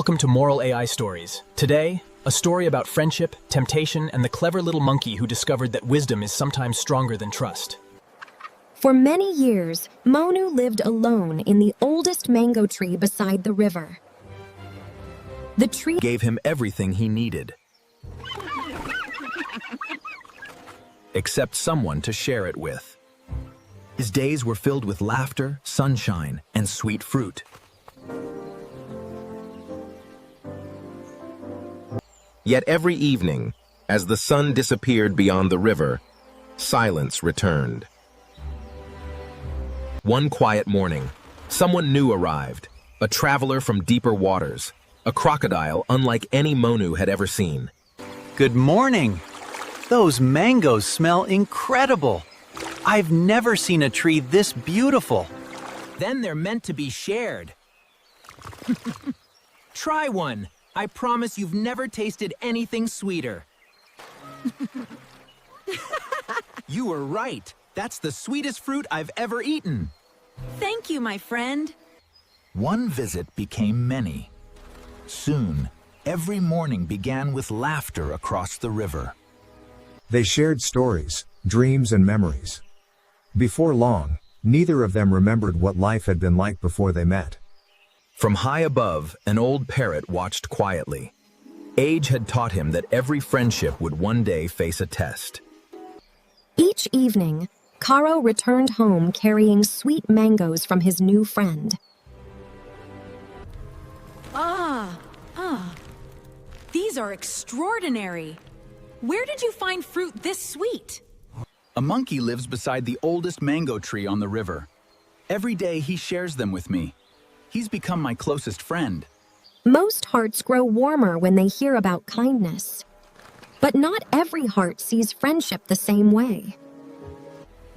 Welcome to Moral AI Stories. Today, a story about friendship, temptation, and the clever little monkey who discovered that wisdom is sometimes stronger than trust. For many years, Monu lived alone in the oldest mango tree beside the river. The tree gave him everything he needed, except someone to share it with. His days were filled with laughter, sunshine, and sweet fruit. Yet every evening, as the sun disappeared beyond the river, silence returned. One quiet morning, someone new arrived, a traveler from deeper waters, a crocodile unlike any Monu had ever seen. Good morning! Those mangoes smell incredible! I've never seen a tree this beautiful. Then they're meant to be shared. Try one. I promise you've never tasted anything sweeter. You were right. That's the sweetest fruit I've ever eaten. Thank you, my friend. One visit became many. Soon, every morning began with laughter across the river. They shared stories, dreams, and memories. Before long, neither of them remembered what life had been like before they met. From high above, an old parrot watched quietly. Age had taught him that every friendship would one day face a test. Each evening, Karo returned home carrying sweet mangoes from his new friend. These are extraordinary. Where did you find fruit this sweet? A monkey lives beside the oldest mango tree on the river. Every day he shares them with me. He's become my closest friend. Most hearts grow warmer when they hear about kindness. But not every heart sees friendship the same way.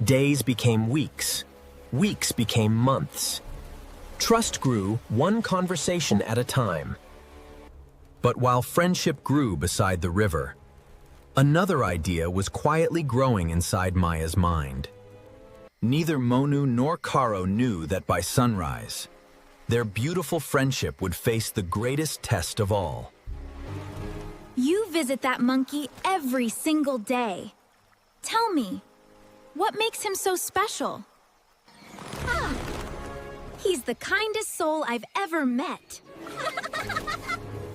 Days became weeks. Weeks became months. Trust grew one conversation at a time. But while friendship grew beside the river, another idea was quietly growing inside Maya's mind. Neither Monu nor Karo knew that by sunrise, their beautiful friendship would face the greatest test of all. You visit that monkey every single day. Tell me, what makes him so special? He's the kindest soul I've ever met.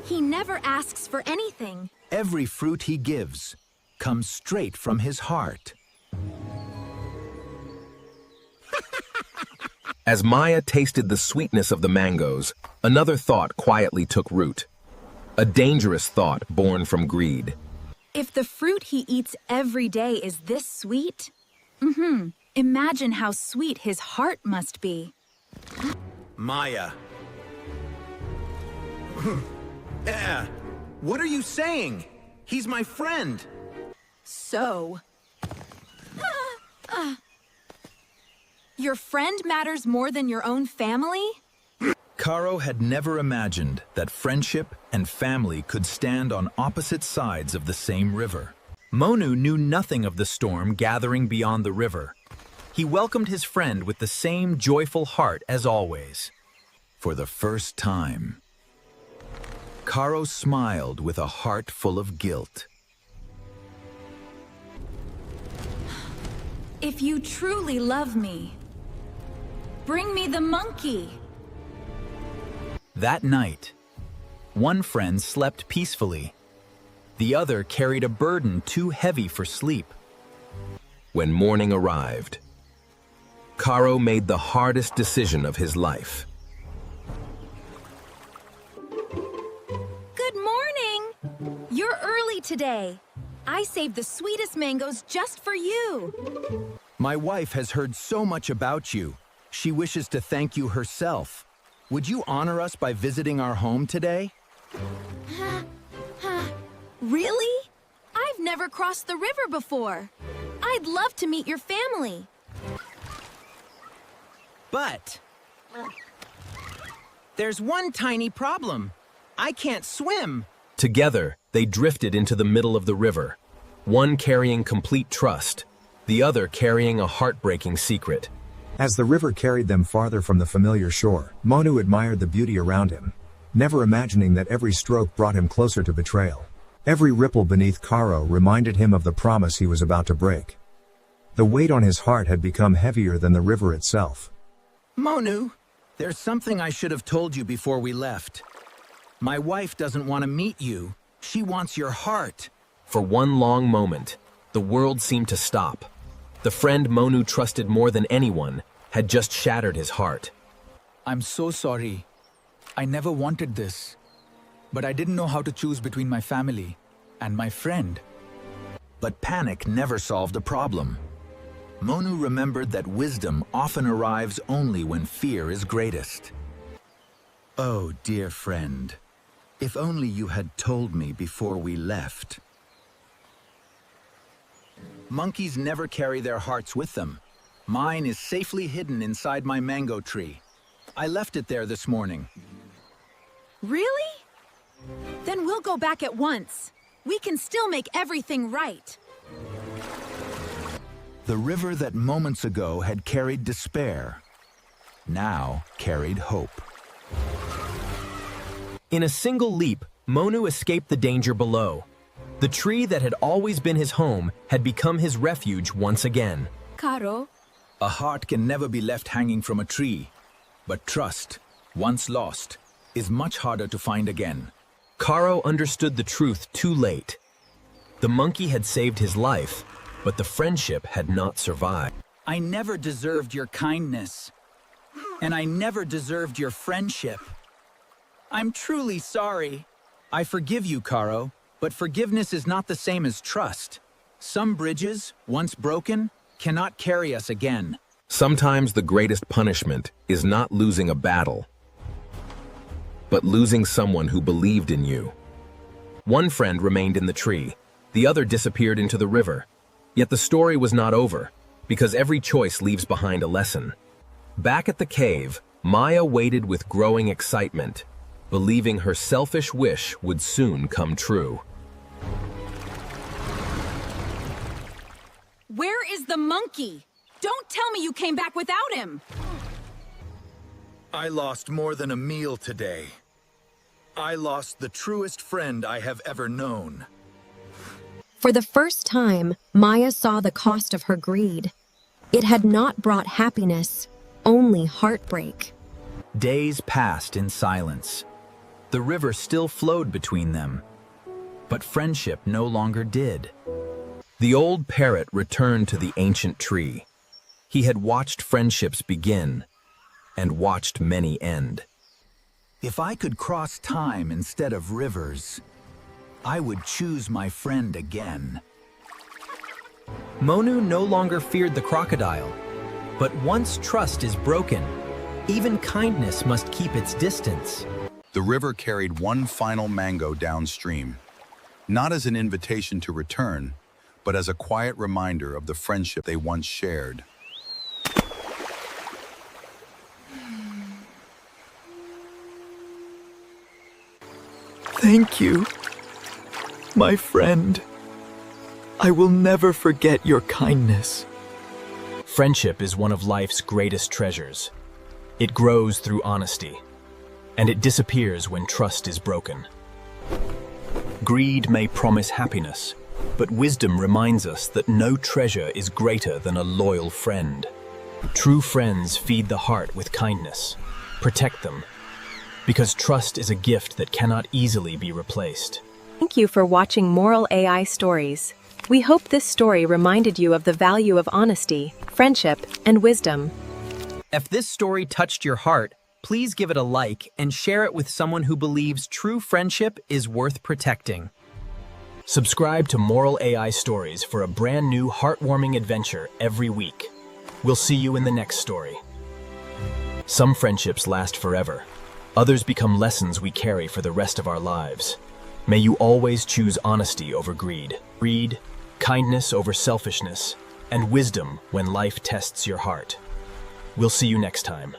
He never asks for anything. Every fruit he gives comes straight from his heart. As Maya tasted the sweetness of the mangoes, another thought quietly took root. A dangerous thought born from greed. If the fruit he eats every day is this sweet, imagine how sweet his heart must be. Maya. What are you saying? He's my friend. So... Your friend matters more than your own family? Karo had never imagined that friendship and family could stand on opposite sides of the same river. Monu knew nothing of the storm gathering beyond the river. He welcomed his friend with the same joyful heart as always. For the first time, Karo smiled with a heart full of guilt. If you truly love me, bring me the monkey. That night, one friend slept peacefully. The other carried a burden too heavy for sleep. When morning arrived, Karo made the hardest decision of his life. Good morning! You're early today. I saved the sweetest mangoes just for you. My wife has heard so much about you. She wishes to thank you herself. Would you honor us by visiting our home today? Really? I've never crossed the river before. I'd love to meet your family. But there's one tiny problem. I can't swim. Together, they drifted into the middle of the river, one carrying complete trust, the other carrying a heartbreaking secret. As the river carried them farther from the familiar shore, Monu admired the beauty around him. never imagining that every stroke brought him closer to betrayal. Every ripple beneath Karo reminded him of the promise he was about to break. The weight on his heart had become heavier than the river itself. Monu, there's something I should have told you before we left. My wife doesn't want to meet you. She wants your heart. For one long moment, the world seemed to stop. The friend Monu trusted more than anyone had just shattered his heart. I'm so sorry. I never wanted this. But I didn't know how to choose between my family and my friend. But panic never solved a problem. Monu remembered that wisdom often arrives only when fear is greatest. Oh, dear friend, if only you had told me before we left. Monkeys never carry their hearts with them. Mine is safely hidden inside my mango tree. I left it there this morning. Really? Then we'll go back at once. We can still make everything right. The river that moments ago had carried despair, now carried hope. In a single leap, Monu escaped the danger below. The tree that had always been his home had become his refuge once again. Karo, A heart can never be left hanging from a tree, but trust, once lost, is much harder to find again. Karo understood the truth too late. The monkey had saved his life, but the friendship had not survived. I never deserved your kindness, and I never deserved your friendship. I'm truly sorry. I forgive you, Karo, but forgiveness is not the same as trust. Some bridges, once broken, cannot carry us again. Sometimes the greatest punishment is not losing a battle, but losing someone who believed in you. One friend remained in the tree, the other disappeared into the river. Yet the story was not over, because every choice leaves behind a lesson. Back at the cave, Maya waited with growing excitement, believing her selfish wish would soon come true. where is the monkey? Don't tell me you came back without him. I lost more than a meal today. I lost the truest friend I have ever known. For the first time, Maya saw the cost of her greed. It had not brought happiness, only heartbreak. Days passed in silence. The river still flowed between them, but friendship no longer did. The old parrot returned to the ancient tree. He had watched friendships begin and watched many end. If I could cross time instead of rivers, I would choose my friend again. Monu no longer feared the crocodile. But once trust is broken, even kindness must keep its distance. The river carried one final mango downstream, not as an invitation to return, but as a quiet reminder of the friendship they once shared. Thank you, my friend. I will never forget your kindness. Friendship is one of life's greatest treasures. It grows through honesty, and it disappears when trust is broken. Greed may promise happiness, but wisdom reminds us that no treasure is greater than a loyal friend. True friends feed the heart with kindness. Protect them, because trust is a gift that cannot easily be replaced. Thank you for watching Moral AI Stories. We hope this story reminded you of the value of honesty, friendship, and wisdom. If this story touched your heart, please give it a like and share it with someone who believes true friendship is worth protecting. Subscribe to Moral AI Stories for a brand new heartwarming adventure every week. We'll see you in the next story. Some friendships last forever. Others become lessons we carry for the rest of our lives. May you always choose honesty over greed, kindness over selfishness, and wisdom when life tests your heart. We'll see you next time.